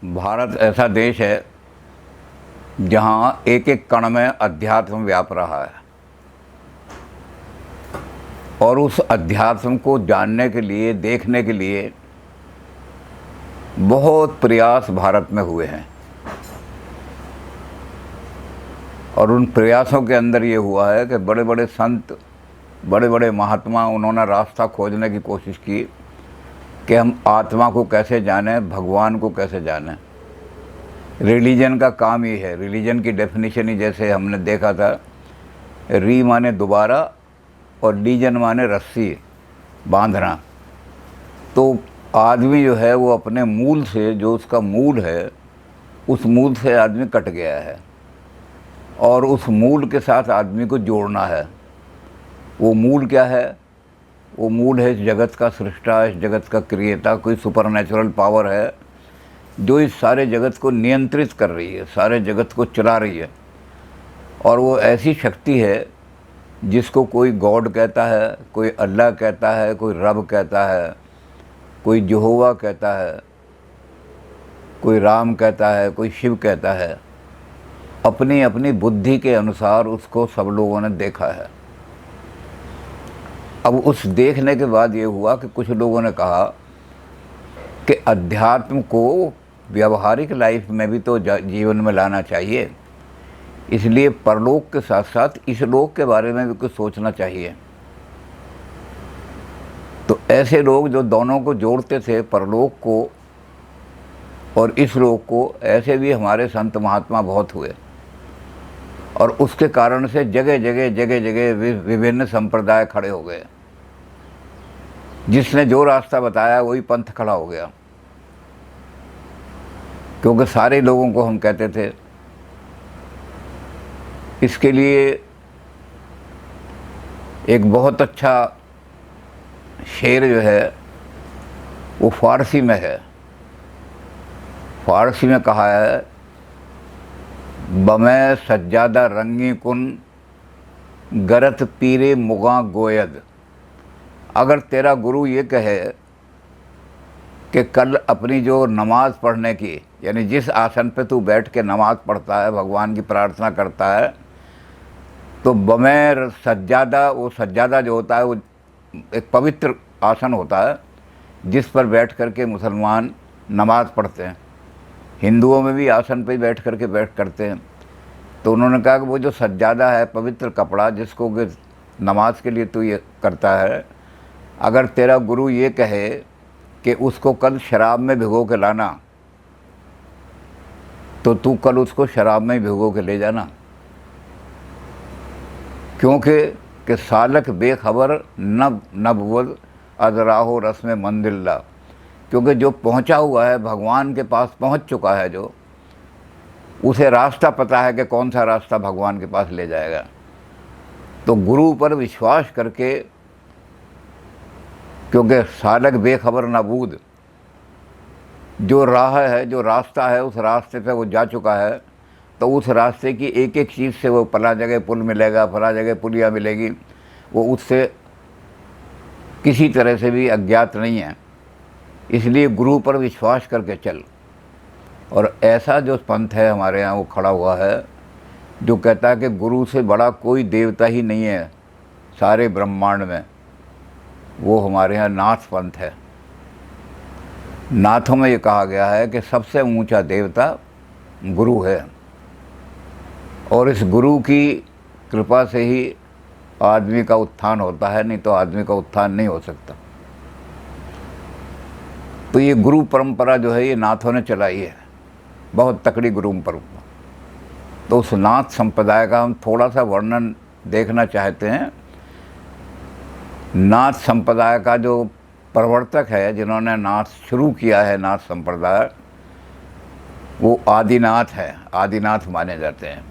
भारत ऐसा देश है जहाँ एक एक कण में अध्यात्म व्याप रहा है और उस अध्यात्म को जानने के लिए, देखने के लिए बहुत प्रयास भारत में हुए हैं। और उन प्रयासों के अंदर ये हुआ है कि बड़े बड़े संत, बड़े बड़े महात्मा, उन्होंने रास्ता खोजने की कोशिश की कि हम आत्मा को कैसे जानें, भगवान को कैसे जानें। रिलीजन का काम ही है। रिलीजन की डेफिनेशन ही जैसे हमने देखा था, री माने दोबारा और लीजन माने रस्सी बांधना। तो आदमी जो है वो अपने मूल से, जो उसका मूल है, उस मूल से आदमी कट गया है और उस मूल के साथ आदमी को जोड़ना है। वो मूल क्या है? वो मूल है इस जगत का सृष्टा, इस जगत का क्रिएता। कोई सुपरनेचुरल पावर है जो इस सारे जगत को नियंत्रित कर रही है, सारे जगत को चला रही है। और वो ऐसी शक्ति है जिसको कोई गॉड कहता है, कोई अल्लाह कहता है, कोई रब कहता है, कोई यहोवा कहता है, कोई राम कहता है, कोई शिव कहता है। अपनी अपनी बुद्धि के अनुसार उसको सब लोगों ने देखा है। अब उस देखने के बाद ये हुआ कि कुछ लोगों ने कहा कि अध्यात्म को व्यावहारिक लाइफ में भी तो जीवन में लाना चाहिए, इसलिए परलोक के साथ साथ इस लोक के बारे में भी कुछ सोचना चाहिए। तो ऐसे लोग जो दोनों को जोड़ते थे, परलोक को और इस लोक को, ऐसे भी हमारे संत महात्मा बहुत हुए। और उसके कारण से जगह जगह विभिन्न संप्रदाय खड़े हो गए। जिसने जो रास्ता बताया वही पंथ खड़ा हो गया। क्योंकि सारे लोगों को हम कहते थे। इसके लिए एक बहुत अच्छा शेर जो है वो फारसी में है। फारसी में कहा है, बमै सज्जादा रंगी कुन गरत पीरे मुगा गोयद। अगर तेरा गुरु ये कहे कि कल अपनी जो नमाज़ पढ़ने की, यानी जिस आसन पे तू बैठ के नमाज़ पढ़ता है, भगवान की प्रार्थना करता है, तो बमै सज्जादा, वो सज्जादा जो होता है वो एक पवित्र आसन होता है जिस पर बैठ कर के मुसलमान नमाज़ पढ़ते हैं। हिंदुओं में भी आसन पे ही बैठ करते हैं। तो उन्होंने कहा कि वो जो सज्जादा है, पवित्र कपड़ा जिसको कि नमाज के लिए तू ये करता है, अगर तेरा गुरु ये कहे कि उसको कल शराब में भिगो के लाना, तो तू कल उसको शराब में भिगो के ले जाना। क्योंकि सालक बेखबर नबवद अजराहो रस्म मंदिल्ला। क्योंकि जो पहुंचा हुआ है, भगवान के पास पहुंच चुका है, जो उसे रास्ता पता है कि कौन सा रास्ता भगवान के पास ले जाएगा। तो गुरु पर विश्वास करके, क्योंकि सालक बेखबर नबूद, जो राह है, जो रास्ता है, उस रास्ते पे वो जा चुका है, तो उस रास्ते की एक एक चीज़ से वो फला जगह पुल मिलेगा, फला जगह पुलिया मिलेगी, वो उससे किसी तरह से भी अज्ञात नहीं है। इसलिए गुरु पर विश्वास करके चल। और ऐसा जो पंथ है हमारे यहाँ वो खड़ा हुआ है, जो कहता है कि गुरु से बड़ा कोई देवता ही नहीं है सारे ब्रह्मांड में। वो हमारे यहाँ नाथ पंथ है। नाथों में ये कहा गया है कि सबसे ऊंचा देवता गुरु है और इस गुरु की कृपा से ही आदमी का उत्थान होता है, नहीं तो आदमी का उत्थान नहीं हो सकता। तो ये गुरु परंपरा जो है ये नाथों ने चलाई है, बहुत तकड़ी गुरु परंपरा। तो उस नाथ संप्रदाय का हम थोड़ा सा वर्णन देखना चाहते हैं। नाथ संप्रदाय का जो प्रवर्तक है, जिन्होंने नाथ शुरू किया है, नाथ संप्रदाय, वो आदिनाथ है। आदिनाथ माने जाते हैं।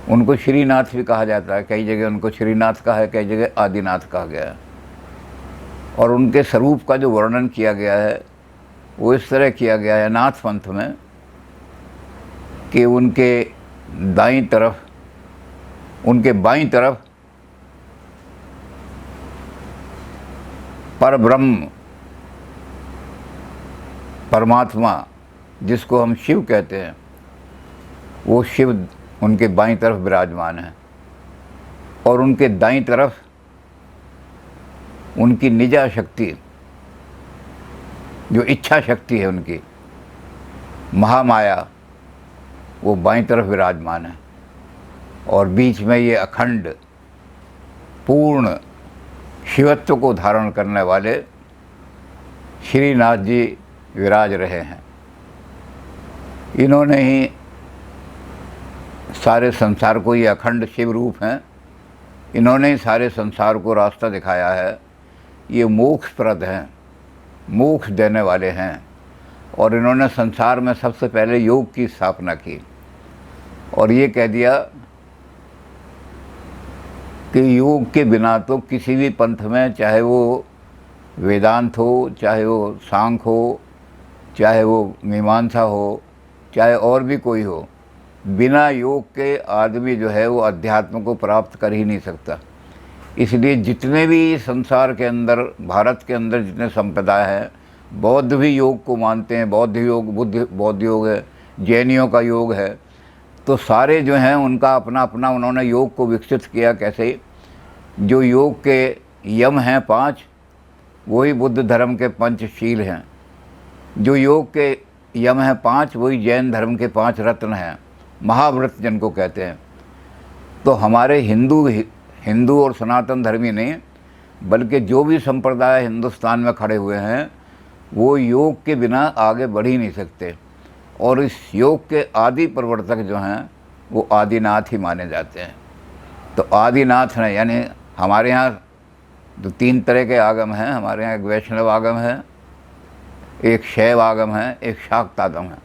उनको श्रीनाथ भी कहा जाता है। कई जगह उनको श्रीनाथ कहा है, कई जगह आदिनाथ कहा गया है। और उनके स्वरूप का जो वर्णन किया गया है वो इस तरह किया गया है नाथ पंथ में कि उनके दाईं तरफ, उनके बाईं तरफ परब्रह्म परमात्मा जिसको हम शिव कहते हैं, वो शिव उनके बाईं तरफ विराजमान है और उनके दाईं तरफ उनकी निजा शक्ति, जो इच्छा शक्ति है उनकी, महामाया, वो बाईं तरफ विराजमान है और बीच में ये अखंड पूर्ण शिवत्व को धारण करने वाले श्रीनाथ जी विराज रहे हैं। इन्होंने ही सारे संसार को, ये अखंड शिव रूप हैं, इन्होंने ही सारे संसार को रास्ता दिखाया है। ये मोक्षप्रद हैं, मोक्ष देने वाले हैं और इन्होंने संसार में सबसे पहले योग की स्थापना की और ये कह दिया कि योग के बिना तो किसी भी पंथ में, चाहे वो वेदांत हो, चाहे वो सांख्य हो, चाहे वो मीमांसा हो, चाहे और भी कोई हो, बिना योग के आदमी जो है वो अध्यात्म को प्राप्त कर ही नहीं सकता। इसलिए जितने भी संसार के अंदर, भारत के अंदर जितने संप्रदाय हैं, बौद्ध भी योग को मानते हैं, बौद्ध योग, बौद्ध योग है, जैनियों का योग है, तो सारे जो हैं उनका अपना अपना उन्होंने योग को विकसित किया। कैसे? जो योग के यम हैं 5, वही बुद्ध धर्म के पंचशील हैं। जो योग के यम हैं 5, वही जैन धर्म के 5 रत्न हैं, महाव्रत जिनको कहते हैं। तो हमारे हिंदू और सनातन धर्मी नहीं, बल्कि जो भी संप्रदाय हिंदुस्तान में खड़े हुए हैं, वो योग के बिना आगे बढ़ ही नहीं सकते और इस योग के आदि प्रवर्तक जो हैं वो आदिनाथ ही माने जाते हैं। तो आदिनाथ ने, यानी हमारे यहाँ तो 3 तरह के आगम हैं। हमारे यहाँ एक वैष्णव आगम है, एक शैव आगम है, एक शाक्त आगम है।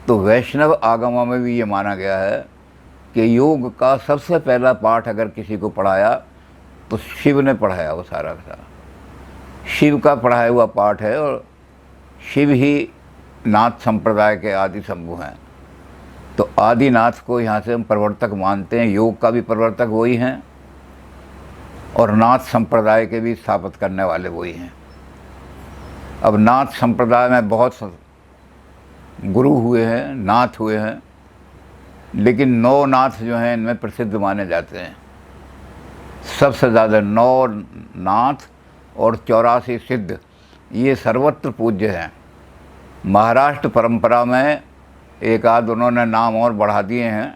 तो वैष्णव आगमों में भी ये माना गया है कि योग का सबसे पहला पाठ अगर किसी को पढ़ाया तो शिव ने पढ़ाया, वो सारा का सारा शिव का पढ़ाया हुआ पाठ है और शिव ही नाथ संप्रदाय के आदि शंभु हैं। तो आदिनाथ को यहाँ से हम प्रवर्तक मानते हैं। योग का भी प्रवर्तक वही हैं और नाथ संप्रदाय के भी स्थापित करने वाले वही हैं। अब नाथ संप्रदाय में बहुत गुरु हुए हैं, नाथ हुए हैं, लेकिन 9 नाथ जो हैं इनमें प्रसिद्ध माने जाते हैं। सबसे ज़्यादा 9 नाथ और 84 सिद्ध, ये सर्वत्र पूज्य हैं। महाराष्ट्र परंपरा में एक आध उन्होंने नाम और बढ़ा दिए हैं,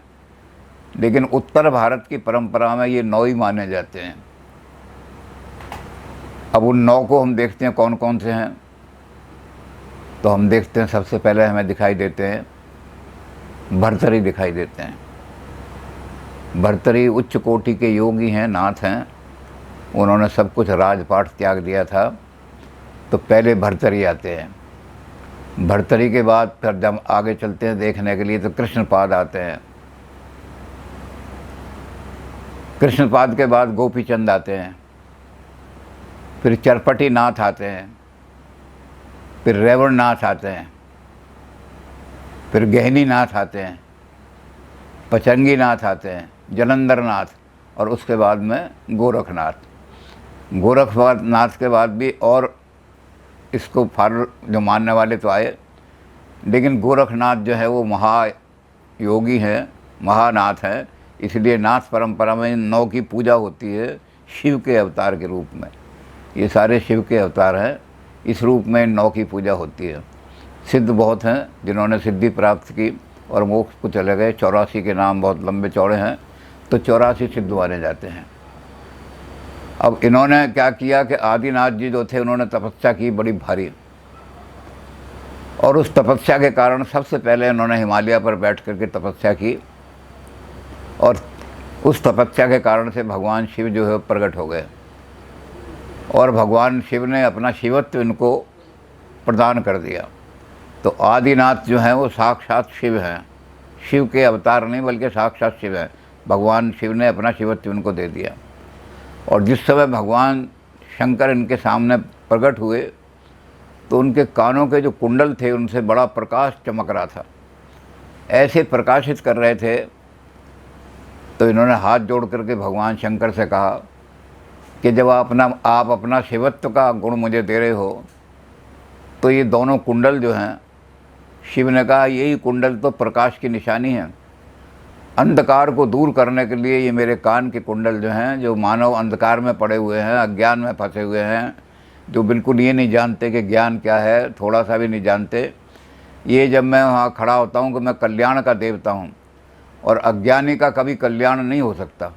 लेकिन उत्तर भारत की परंपरा में ये 9 ही माने जाते हैं। अब उन 9 को हम देखते हैं कौन कौन से हैं। तो हम देखते हैं, सबसे पहले हमें दिखाई देते हैं भर्तरी दिखाई देते हैं। भर्तरी उच्च कोटि के योगी हैं, नाथ हैं। उन्होंने सब कुछ राजपाट त्याग दिया था, तो पहले भर्तरी आते हैं। भर्तरी के बाद फिर जब आगे चलते हैं देखने के लिए तो कृष्णपाद आते हैं। कृष्णपाद के बाद गोपीचंद आते हैं, फिर चरपटी नाथ आते हैं, फिर रेवण नाथ आते हैं, फिर गहनी नाथ आते हैं, पचंगी नाथ आते हैं, जलंधर नाथ, और उसके बाद में गोरखनाथ। गोरखनाथ के बाद भी और इसको जो मानने वाले तो आए, लेकिन गोरखनाथ जो है वो महायोगी हैं, महानाथ हैं। इसलिए नाथ परंपरा में इन 9 की पूजा होती है शिव के अवतार के रूप में। ये सारे शिव के अवतार हैं, इस रूप में इन 9 की पूजा होती है। सिद्ध बहुत हैं जिन्होंने सिद्धि प्राप्त की और मोक्ष को चले गए। 84 के नाम बहुत लंबे चौड़े हैं, तो 84 सिद्ध माने जाते हैं। अब इन्होंने क्या किया कि आदिनाथ जी जो थे उन्होंने तपस्या की बड़ी भारी, और उस तपस्या के कारण सबसे पहले उन्होंने हिमालय पर बैठ करके तपस्या की, और उस तपस्या के कारण से भगवान शिव जो है प्रकट हो गए और भगवान शिव ने अपना शिवत्व इनको प्रदान कर दिया। तो आदिनाथ जो हैं वो साक्षात शिव हैं, शिव के अवतार नहीं बल्कि साक्षात शिव हैं। भगवान शिव ने अपना शिवत्व इनको दे दिया। और जिस समय भगवान शंकर इनके सामने प्रकट हुए तो उनके कानों के जो कुंडल थे उनसे बड़ा प्रकाश चमक रहा था, ऐसे प्रकाशित कर रहे थे। तो इन्होंने हाथ जोड़ करके भगवान शंकर से कहा कि जब आप अपना शिवत्व का गुण मुझे दे रहे हो, तो ये दोनों कुंडल जो हैं, शिव ने कहा यही कुंडल तो प्रकाश की निशानी है। अंधकार को दूर करने के लिए ये मेरे कान के कुंडल जो हैं, जो मानव अंधकार में पड़े हुए हैं, अज्ञान में फंसे हुए हैं, जो बिल्कुल ये नहीं जानते कि ज्ञान क्या है, थोड़ा सा भी नहीं जानते, ये जब मैं वहाँ खड़ा होता हूँ कि मैं कल्याण का देवता हूँ और अज्ञानी का कभी कल्याण नहीं हो सकता,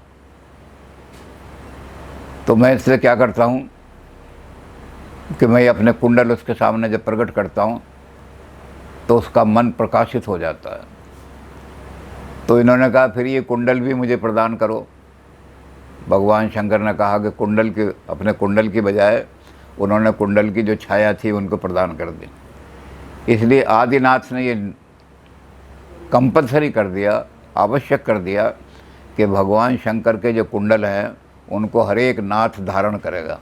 तो मैं इसलिए क्या करता हूँ कि मैं अपने कुंडल उसके सामने जब प्रकट करता हूँ तो उसका मन प्रकाशित हो जाता है। तो इन्होंने कहा फिर ये कुंडल भी मुझे प्रदान करो। भगवान शंकर ने कहा कि कुंडल के, अपने कुंडल की बजाय उन्होंने कुंडल की जो छाया थी उनको प्रदान कर दी। इसलिए आदिनाथ ने ये कंपलसरी कर दिया, आवश्यक कर दिया कि भगवान शंकर के जो कुंडल हैं उनको हर एक नाथ धारण करेगा।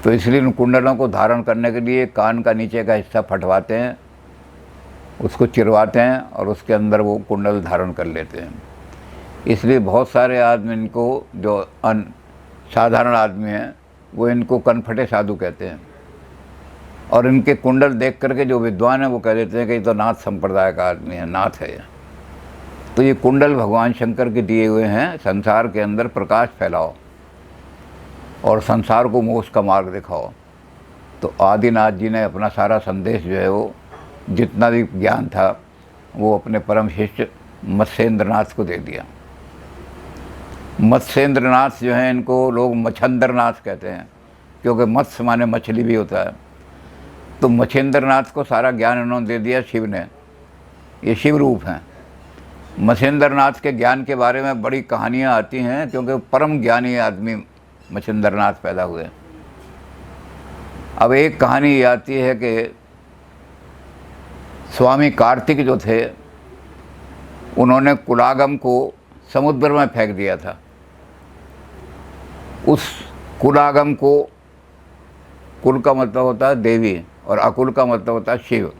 तो इसलिए उन कुंडलों को धारण करने के लिए कान का नीचे का हिस्सा फटवाते हैं, उसको चिरवाते हैं और उसके अंदर वो कुंडल धारण कर लेते हैं। इसलिए बहुत सारे आदमी इनको, जो साधारण आदमी हैं, वो इनको कनफटे साधु कहते हैं और इनके कुंडल देख करके जो विद्वान हैं वो कह देते हैं कि ये तो नाथ संप्रदाय का आदमी है, नाथ है। तो ये कुंडल भगवान शंकर के दिए हुए हैं, संसार के अंदर प्रकाश फैलाओ और संसार को मोक्ष का मार्ग दिखाओ। तो आदिनाथ जी ने अपना सारा संदेश जो है, वो जितना भी ज्ञान था वो अपने परम शिष्य मत्स्येंद्रनाथ को दे दिया। मत्स्येंद्रनाथ जो हैं, इनको लोग मच्छंद्रनाथ कहते हैं, क्योंकि मत्स्य माने मछली भी होता है। तो मच्छेंद्रनाथ को सारा ज्ञान उन्होंने दे दिया शिव ने, ये शिव रूप हैं। मच्छेंद्रनाथ के ज्ञान के बारे में बड़ी कहानियाँ आती हैं, क्योंकि परम ज्ञानी आदमी मच्छेंद्रनाथ पैदा हुए। अब एक कहानी ये आती है कि स्वामी कार्तिक जो थे, उन्होंने कुलागम को समुद्र में फेंक दिया था। उस कुलागम को, कुल का मतलब होता है देवी और अकुल का मतलब होता है शिव।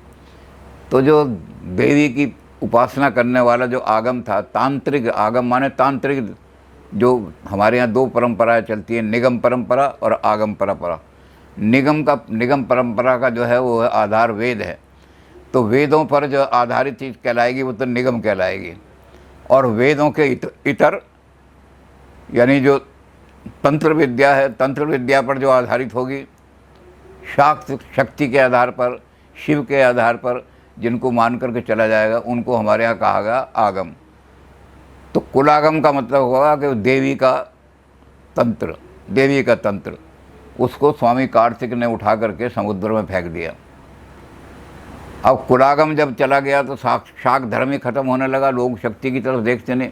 तो जो देवी की उपासना करने वाला जो आगम था, तांत्रिक आगम माने तांत्रिक, जो हमारे यहाँ दो परंपराएं चलती हैं, निगम परंपरा और आगम परंपरा। निगम परंपरा का जो है वो आधार वेद है, तो वेदों पर जो आधारित चीज़ कहलाएगी वो तो निगम कहलाएगी। और वेदों के इतर यानी जो तंत्र विद्या है, तंत्र विद्या पर जो आधारित होगी, शाक्त शक्ति के आधार पर, शिव के आधार पर जिनको मान करके चला जाएगा, उनको हमारे यहाँ कहा गया आगम। तो कुलागम का मतलब होगा कि देवी का तंत्र, देवी का तंत्र, उसको स्वामी कार्तिक ने उठा करके समुद्र में फेंक दिया। अब कुलागम जब चला गया तो शाक धर्म ही खत्म होने लगा, लोग शक्ति की तरफ देखते नहीं।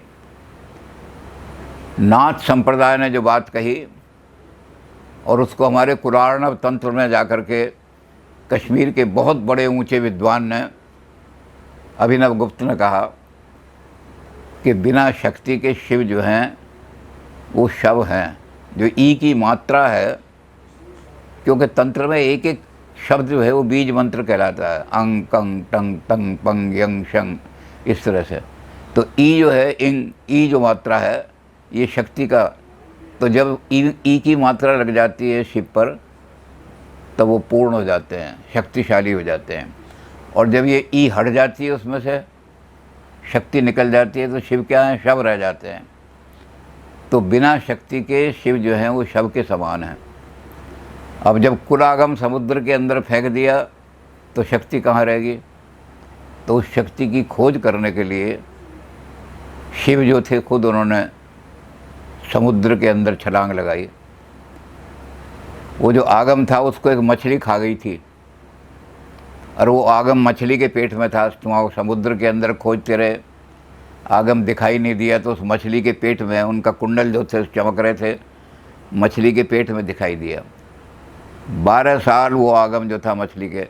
नाथ संप्रदाय ने जो बात कही और उसको हमारे कुरार्णव तंत्र में जाकर के कश्मीर के बहुत बड़े ऊंचे विद्वान ने, अभिनव गुप्त ने कहा कि बिना शक्ति के शिव जो हैं वो शव हैं। जो ई की मात्रा है, क्योंकि तंत्र में एक एक शब्द जो है वो बीज मंत्र कहलाता है, अंग कंग टंग तंग पंग यंग शंग, इस तरह से। तो ई जो है, इंग, ई जो मात्रा है ये शक्ति का, तो जब ई की मात्रा लग जाती है शिव पर तब वो पूर्ण हो जाते हैं, शक्तिशाली हो जाते हैं। और जब ये ई हट जाती है, उसमें से शक्ति निकल जाती है, तो शिव क्या है, शव रह जाते हैं। तो बिना शक्ति के शिव जो हैं वो शव के समान हैं। अब जब कुलागम समुद्र के अंदर फेंक दिया तो शक्ति कहाँ रहेगी। तो उस शक्ति की खोज करने के लिए शिव जो थे खुद उन्होंने समुद्र के अंदर छलांग लगाई। वो जो आगम था उसको एक मछली खा गई थी और वो आगम मछली के पेट में था। वहाँ समुद्र के अंदर खोजते रहे, आगम दिखाई नहीं दिया, तो उस मछली के पेट में उनका कुंडल जो थे चमक रहे थे, मछली के पेट में दिखाई दिया। 12 साल वो आगम जो था मछली के,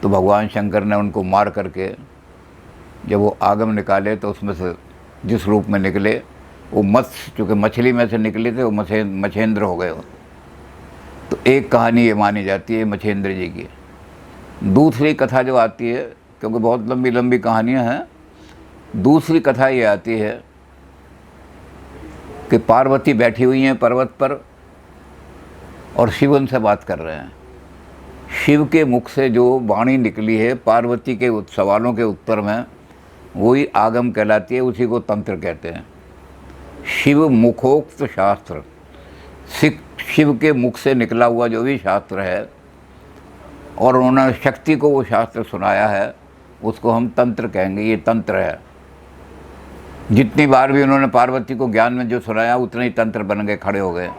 तो भगवान शंकर ने उनको मार करके जब वो आगम निकाले तो उसमें से जिस रूप में निकले वो मत्स्य, चूँकि मछली में से निकले थे, वो मच्छेंद्र हो गए। तो एक कहानी ये मानी जाती है मच्छेंद्र जी की। दूसरी कथा जो आती है, क्योंकि बहुत लंबी लंबी कहानियाँ हैं, दूसरी कथा ये आती है कि पार्वती बैठी हुई हैं पर्वत पर और शिव उनसे बात कर रहे हैं। शिव के मुख से जो वाणी निकली है पार्वती के सवालों के उत्तर में, वही आगम कहलाती है, उसी को तंत्र कहते हैं। शिव मुखोक्त शास्त्र, शिव के मुख से निकला हुआ जो भी शास्त्र है और उन्होंने शक्ति को वो शास्त्र सुनाया है, उसको हम तंत्र कहेंगे। ये तंत्र है। जितनी बार भी उन्होंने पार्वती को ज्ञान में जो सुनाया उतने ही तंत्र बन गए, खड़े हो गए।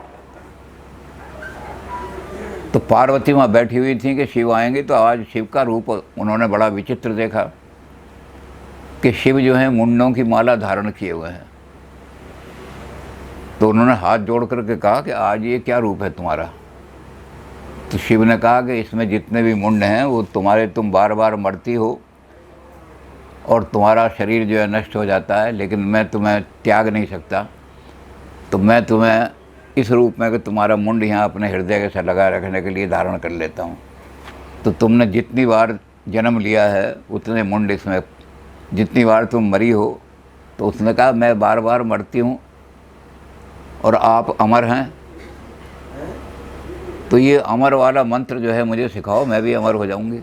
तो पार्वती वहाँ बैठी हुई थी कि शिव आएंगे, तो आज शिव का रूप उन्होंने बड़ा विचित्र देखा कि शिव जो है मुंडों की माला धारण किए हुए हैं। तो उन्होंने हाथ जोड़ करके कहा कि आज ये क्या रूप है तुम्हारा? तो शिव ने कहा कि इसमें जितने भी मुंड हैं वो तुम बार बार मरती हो और तुम्हारा शरीर जो है नष्ट हो जाता है, लेकिन मैं तुम्हें त्याग नहीं सकता। तो मैं तुम्हें इस रूप में कि तुम्हारा मुंड यहाँ अपने हृदय के साथ लगाए रखने के लिए धारण कर लेता हूँ। तो तुमने जितनी बार जन्म लिया है उतने मुंड इसमें, जितनी बार तुम मरी हो। तो उसने कहा मैं बार बार मरती हूँ और आप अमर हैं, तो ये अमर वाला मंत्र जो है मुझे सिखाओ, मैं भी अमर हो जाऊंगी।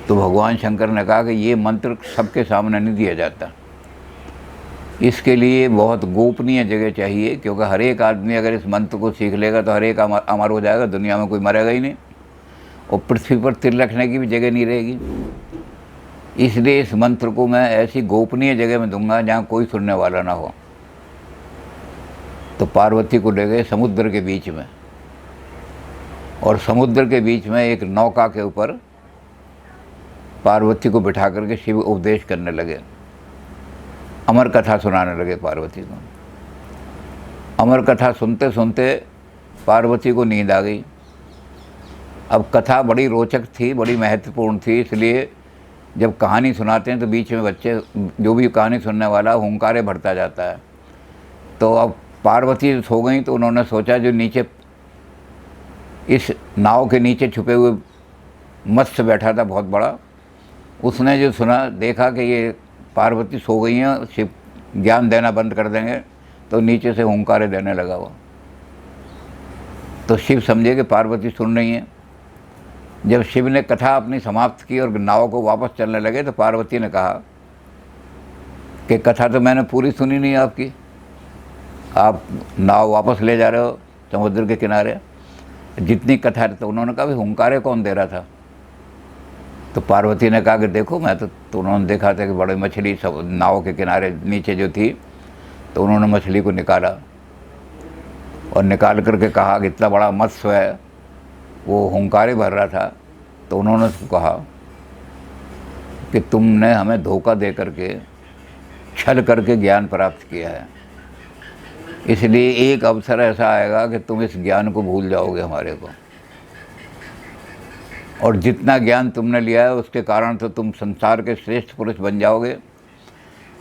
तो भगवान शंकर ने कहा कि ये मंत्र सबके सामने नहीं दिया जाता, इसके लिए बहुत गोपनीय जगह चाहिए, क्योंकि हर एक आदमी अगर इस मंत्र को सीख लेगा तो हर एक अमर हो जाएगा, दुनिया में कोई मरेगा ही नहीं और पृथ्वी पर तिल रखने की भी जगह नहीं रहेगी। इसलिए इस मंत्र को मैं ऐसी गोपनीय जगह में दूंगा जहाँ कोई सुनने वाला ना हो। तो पार्वती को ले गए समुद्र के बीच में, और समुद्र के बीच में एक नौका के ऊपर पार्वती को बिठा करके शिव उपदेश करने लगे, अमर कथा सुनाने लगे पार्वती को। अमर कथा सुनते सुनते पार्वती को नींद आ गई। अब कथा बड़ी रोचक थी, बड़ी महत्वपूर्ण थी, इसलिए जब कहानी सुनाते हैं तो बीच में बच्चे, जो भी कहानी सुनने वाला, हुंकारे भरता जाता है। तो अब पार्वती सो गई, तो उन्होंने सोचा जो नीचे इस नाव के नीचे छुपे हुए मत्स्य बैठा था बहुत बड़ा, उसने जो सुना, देखा कि ये पार्वती सो गई हैं, शिव ज्ञान देना बंद कर देंगे, तो नीचे से हुंकारे देने लगा वो। तो शिव समझे कि पार्वती सुन रही है। जब शिव ने कथा अपनी समाप्त की और नाव को वापस चलने लगे, तो पार्वती ने कहा कि कथा तो मैंने पूरी सुनी नहीं आपकी, आप नाव वापस ले जा रहे हो समुद्र के किनारे, जितनी कथा। तो उन्होंने कहा भी हुंकारे कौन दे रहा था? तो पार्वती ने कहा कि देखो मैं तो उन्होंने देखा था कि बड़ी मछली सब नाव के किनारे नीचे जो थी, तो उन्होंने मछली को निकाला और निकाल करके कहा कि इतना बड़ा मत्स्य है, वो हुंकारे भर रहा था। तो उन्होंने उसको कहा कि तुमने हमें धोखा दे करके, छल करके ज्ञान प्राप्त किया है, इसलिए एक अवसर ऐसा आएगा कि तुम इस ज्ञान को भूल जाओगे हमारे को, और जितना ज्ञान तुमने लिया है उसके कारण तो तुम संसार के श्रेष्ठ पुरुष बन जाओगे,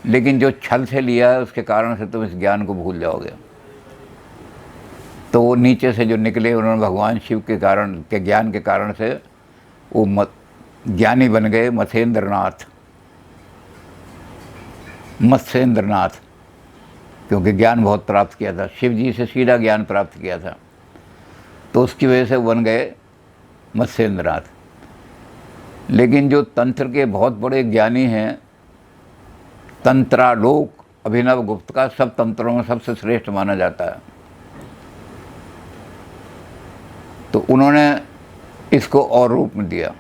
लेकिन जो छल से लिया है उसके कारण से तुम इस ज्ञान को भूल जाओगे। तो वो नीचे से जो निकले, उन्होंने भगवान शिव के कारण के ज्ञान के कारण से वो ज्ञानी बन गए मत्स्येंद्रनाथ, क्योंकि ज्ञान बहुत प्राप्त किया था, शिव जी से सीधा ज्ञान प्राप्त किया था, तो उसकी वजह से बन गए मत्स्येंद्रनाथ। लेकिन जो तंत्र के बहुत बड़े ज्ञानी हैं, तंत्रालोक अभिनव गुप्त का सब तंत्रों में सबसे श्रेष्ठ माना जाता है। तो उन्होंने इसको और रूप में दिया।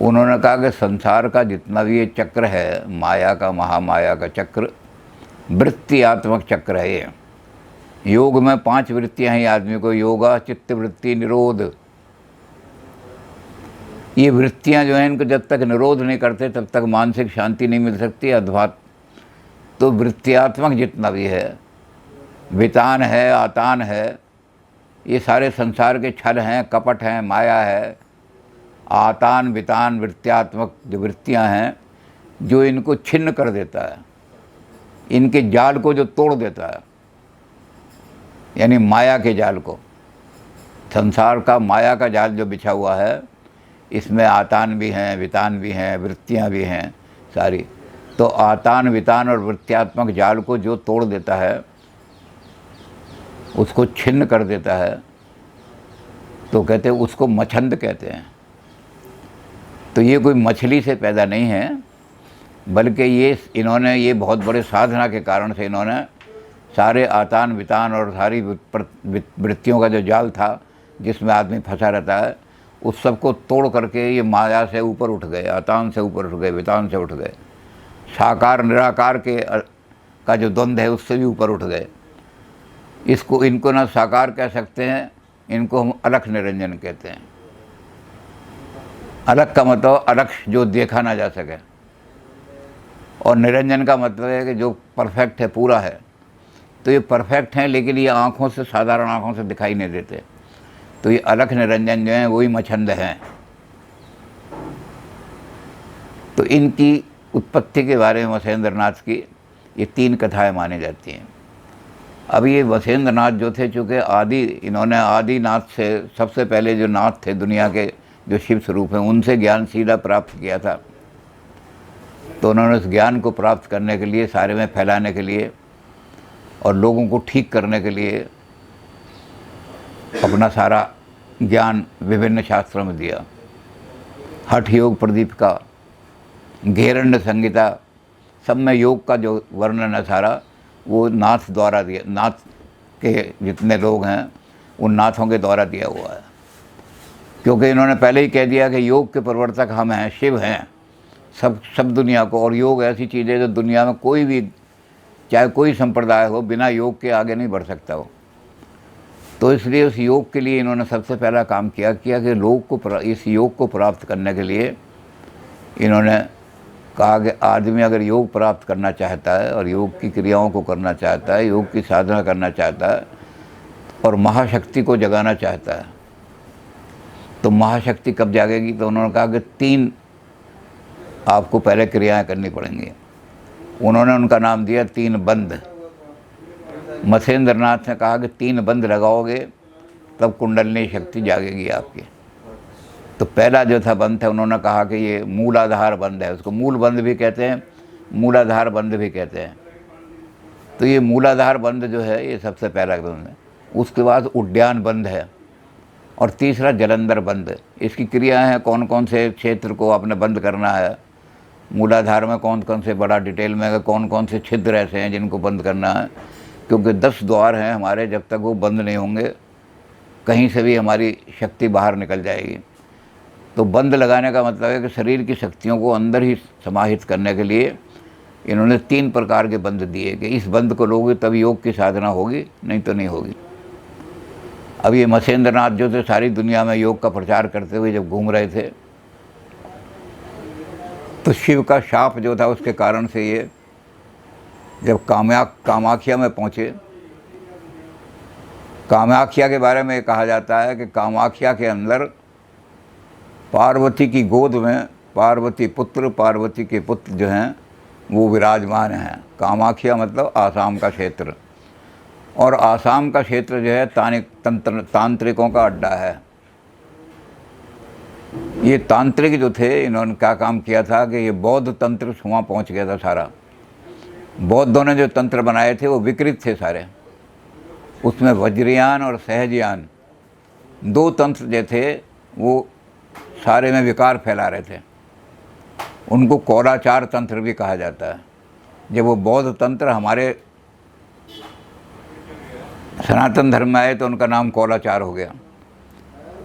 उन्होंने कहा कि संसार का जितना भी ये चक्र है, माया का, महामाया का चक्र, वृत्तियात्मक चक्र है ये। योग में 5 वृत्तियां हैं आदमी को, योगा, चित्त वृत्ति, निरोध। ये वृत्तियां जो हैं, इनको जब तक निरोध नहीं करते तब तक मानसिक शांति नहीं मिल सकती, अध्यात्म। तो वृत्तियात्मक जितना भी है, वितान है, आतान है, ये सारे संसार के छल हैं, कपट हैं, माया है। आतान, वितान, वृत्त्यात्मक जो वृत्तियां हैं, जो इनको छिन्न कर देता है, इनके जाल को जो तोड़ देता है, यानी माया के जाल को। संसार का माया का जाल जो बिछा हुआ है, इसमें आतान भी हैं, वितान भी हैं, वृत्तियां भी हैं सारी। तो आतान, वितान और वृत्त्यात्मक जाल को जो तोड़ देता है, उसको छिन्न कर देता है, तो कहते हैं उसको मछंद कहते हैं। तो ये कोई मछली से पैदा नहीं है, बल्कि इन्होंने ये बहुत बड़े साधना के कारण से इन्होंने सारे आतान वितान और सारी वृत्तियों का जो जाल था जिसमें आदमी फंसा रहता है, उस सब को तोड़ करके ये माया से ऊपर उठ गए, आतान से ऊपर उठ गए, वितान से उठ गए, साकार निराकार का जो द्वंद्व है उससे भी ऊपर उठ गए। इनको ना साकार कह सकते हैं, इनको हम अलख निरंजन कहते हैं। अलख का मतलब अलख, जो देखा ना जा सके, और निरंजन का मतलब है कि जो परफेक्ट है, पूरा है। तो ये परफेक्ट हैं, लेकिन ये आँखों से, साधारण आँखों से दिखाई नहीं देते। तो ये अलख निरंजन जो हैं वही मछंद हैं। तो इनकी उत्पत्ति के बारे में वसेंद्र नाथ की ये 3 कथाएं मानी जाती हैं। अब ये वसेंद्र नाथ जो थे, चूँकि इन्होंने आदिनाथ से, सबसे पहले जो नाथ थे दुनिया के, जो शिव स्वरूप हैं, उनसे ज्ञान सीधा प्राप्त किया था। तो उन्होंने उस ज्ञान को प्राप्त करने के लिए, सारे में फैलाने के लिए और लोगों को ठीक करने के लिए अपना सारा ज्ञान विभिन्न शास्त्रों में दिया। हठ योग प्रदीपिका, घेरण्य संहिता, सब में योग का जो वर्णन है सारा, वो नाथ द्वारा दिया। नाथ के जितने लोग हैं उन नाथों के द्वारा दिया हुआ है, क्योंकि इन्होंने पहले ही कह दिया कि योग के प्रवर्तक हम हैं, शिव हैं, सब दुनिया को। और योग ऐसी चीज़ है जो दुनिया में कोई भी, चाहे कोई संप्रदाय हो, बिना योग के आगे नहीं बढ़ सकता हो। तो इसलिए उस योग के लिए इन्होंने सबसे पहला काम किया कि इस योग को प्राप्त करने के लिए इन्होंने कहा कि आदमी अगर योग प्राप्त करना चाहता है और योग की क्रियाओं को करना चाहता है, योग की साधना करना चाहता है और महाशक्ति को जगाना चाहता है, तो महाशक्ति कब जागेगी? तो उन्होंने कहा कि 3 आपको पहले क्रियाएं करनी पड़ेंगी। उन्होंने उनका नाम दिया 3 बंद। मसेंद्र नाथ ने कहा कि 3 बंद लगाओगे तब कुंडलिनी शक्ति जागेगी आपकी। तो पहला जो था बंद था, उन्होंने कहा कि ये मूलाधार बंद है। उसको मूल बंद भी कहते हैं, मूलाधार बंद भी कहते हैं। तो ये मूलाधार बंद जो है, ये सबसे पहला बंद है। उसके बाद उड्डयन बंद है और तीसरा जलंधर बंद। इसकी क्रियाएं हैं, कौन कौन से क्षेत्र को आपने बंद करना है, मूलाधार में कौन कौन से, बड़ा डिटेल में कौन कौन से छिद्र ऐसे हैं जिनको बंद करना है, क्योंकि 10 द्वार हैं हमारे, जब तक वो बंद नहीं होंगे कहीं से भी हमारी शक्ति बाहर निकल जाएगी। तो बंद लगाने का मतलब है कि शरीर की शक्तियों को अंदर ही समाहित करने के लिए इन्होंने 3 प्रकार के बंद दिए कि इस बंद को लोगे तब योग की साधना होगी, नहीं तो नहीं होगी। अब ये मसेंद्र नाथ जो थे, सारी दुनिया में योग का प्रचार करते हुए जब घूम रहे थे, तो शिव का शाप जो था उसके कारण से ये जब कामाख्या में पहुँचे, कामाख्या के बारे में कहा जाता है कि कामाख्या के अंदर पार्वती की गोद में पार्वती के पुत्र जो हैं वो विराजमान हैं। कामाख्या मतलब आसाम का क्षेत्र, और आसाम का क्षेत्र जो है तांत्रिकों का अड्डा है। ये तांत्रिक जो थे, इन्होंने क्या काम किया था कि ये बौद्ध तंत्र वहाँ पहुँच गया था सारा। बौद्धों ने जो तंत्र बनाए थे वो विकृत थे सारे। उसमें वज्रयान और सहजयान 2 तंत्र जो थे वो सारे में विकार फैला रहे थे। उनको कौलाचार तंत्र भी कहा जाता है। जब वो बौद्ध तंत्र हमारे सनातन धर्म में आए तो उनका नाम कौलाचार हो गया।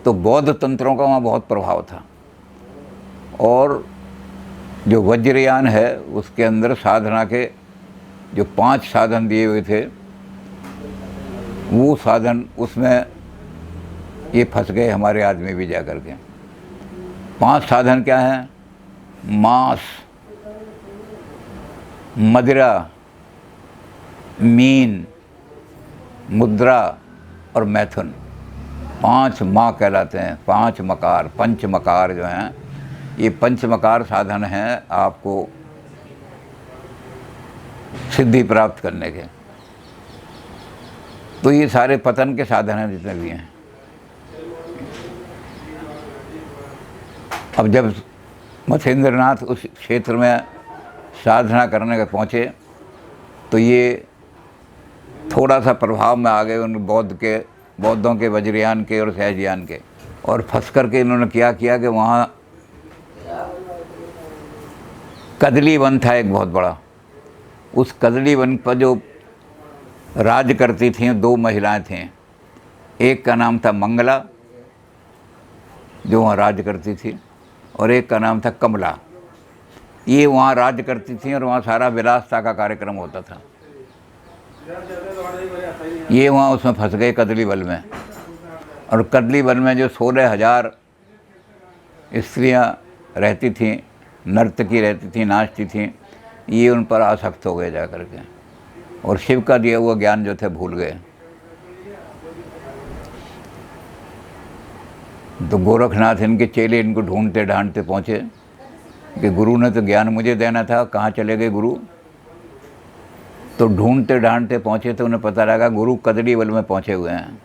तो बौद्ध तंत्रों का वहाँ बहुत प्रभाव था। और जो वज्रयान है उसके अंदर साधना के जो 5 साधन दिए हुए थे, वो साधन उसमें ये फंस गए हमारे आदमी भी जा कर के। 5 साधन क्या हैं? मांस, मदिरा, मीन, मुद्रा और मैथुन। 5 माँ कहलाते हैं, 5 मकार, पंच मकार जो हैं, ये पंच मकार साधन हैं आपको सिद्धि प्राप्त करने के। तो ये सारे पतन के साधन हैं जितने भी हैं। अब जब मसेंद्र नाथ उस क्षेत्र में साधना करने के पहुँचे तो ये थोड़ा सा प्रभाव में आ गए उन बौद्धों के, वज्रयान के और सहजयान के। और फंस करके इन्होंने क्या किया कि वहाँ कदली वन था एक बहुत बड़ा, उस कदली वन पर जो राज करती थीं 2 महिलाएं थीं, एक का नाम था मंगला जो वहाँ राज करती थी, और एक का नाम था कमला। ये वहाँ राज करती थीं और वहाँ सारा विलासता का कार्यक्रम होता था। ये वहाँ उसमें फंस गए कदली वन में, और कदली वन में जो 16,000 स्त्रियाँ रहती थीं, नर्तकी रहती थीं, नाचती थीं, ये उन पर आसक्त हो गए जा कर के, और शिव का दिया हुआ ज्ञान जो थे भूल गए। तो गोरखनाथ इनके चेले इनको ढूंढते ढांढते पहुँचे कि गुरु ने तो ज्ञान मुझे देना था, कहाँ चले गए गुरु। तो ढूंढते ढांढते पहुँचे तो उन्हें पता लगा गुरु कदली वन में पहुँचे हुए हैं,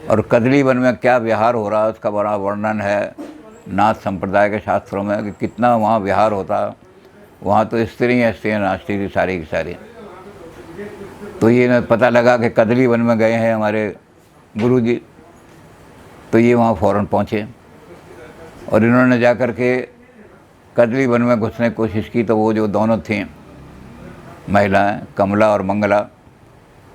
और कदली वन में क्या विहार हो रहा है उसका बड़ा वर्णन है नाथ संप्रदाय के शास्त्रों में कि कितना वहाँ विहार होता। वहाँ तो स्त्रियाँ नाचती थी सारी की सारी। तो ये पता लगा कि कदली वन में गए हैं हमारे गुरु जी, तो ये वहाँ फ़ौरन पहुँचे, और इन्होंने जा कर के कदली वन में घुसने की कोशिश की। तो वो जो दोनों थीं महिलाएं, कमला और मंगला,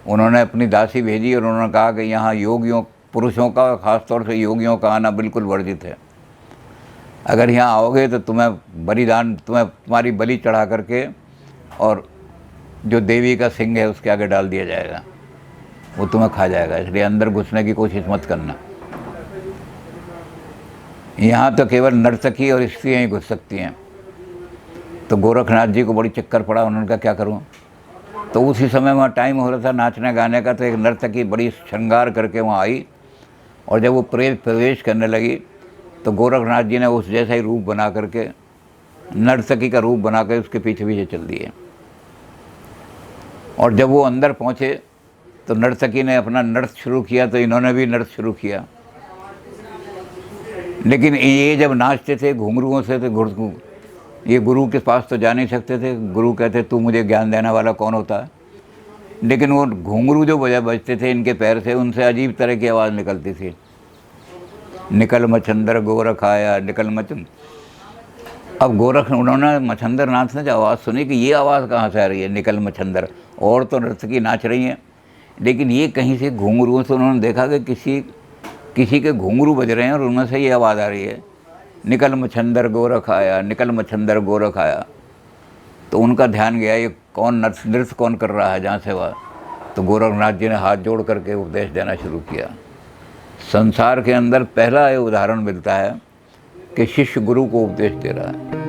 उन्होंने अपनी दासी भेजी और उन्होंने कहा कि यहाँ योगियों, पुरुषों का, ख़ास तौर से योगियों का आना बिल्कुल वर्जित है। अगर यहाँ आओगे तो तुम्हारी बलि चढ़ा करके और जो देवी का सिंह है उसके आगे डाल दिया जाएगा, वो तुम्हें खा जाएगा, इसलिए अंदर घुसने की कोशिश मत करना। यहाँ तो केवल नर्तकी और स्त्रियाँ ही घुस सकती हैं। तो गोरखनाथ जी को बड़ी चक्कर पड़ा, उन्होंने कहा क्या करूँ। तो उसी समय वहाँ टाइम हो रहा था नाचने गाने का, तो एक नर्तकी बड़ी श्रृंगार करके वहाँ आई, और जब वो प्रवेश करने लगी तो गोरखनाथ जी ने उस जैसा ही रूप बना करके, नर्तकी का रूप बना कर उसके पीछे पीछे चल दिए। और जब वो अंदर पहुँचे तो नर्तकी ने अपना नृत्य शुरू किया, तो इन्होंने भी नृत्य शुरू किया। लेकिन ये जब नाचते थे घुंघरुओं से, तो ये गुरु के पास तो जा नहीं सकते थे। गुरु कहते तू मुझे ज्ञान देने वाला कौन होता है। लेकिन वो घुंघरू जो बजते थे इनके पैर से, उनसे अजीब तरह की आवाज़ निकलती थी, निकल मच्छंदर गोरख आया, निकल मच्छंदर। अब उन्होंने मच्छंदर नाथ ने जो आवाज़ सुनी कि ये आवाज़ कहाँ से आ रही है, निकल मच्छंदर, और तो नर्तकी नाच रही हैं, लेकिन ये कहीं से घुंघरुओं से उन्होंने देखा कि किसी के घुंघरू बज रहे हैं और उनमें से ये आवाज़ आ रही है, निकल मच्छंदर गोरख आया, निकल मच्छंदर गोरख आया। तो उनका ध्यान गया ये कौन नृत्य कौन कर रहा है जहाँ से वह। तो गोरखनाथ जी ने हाथ जोड़ करके उपदेश देना शुरू किया। संसार के अंदर पहला ये उदाहरण मिलता है कि शिष्य गुरु को उपदेश दे रहा है।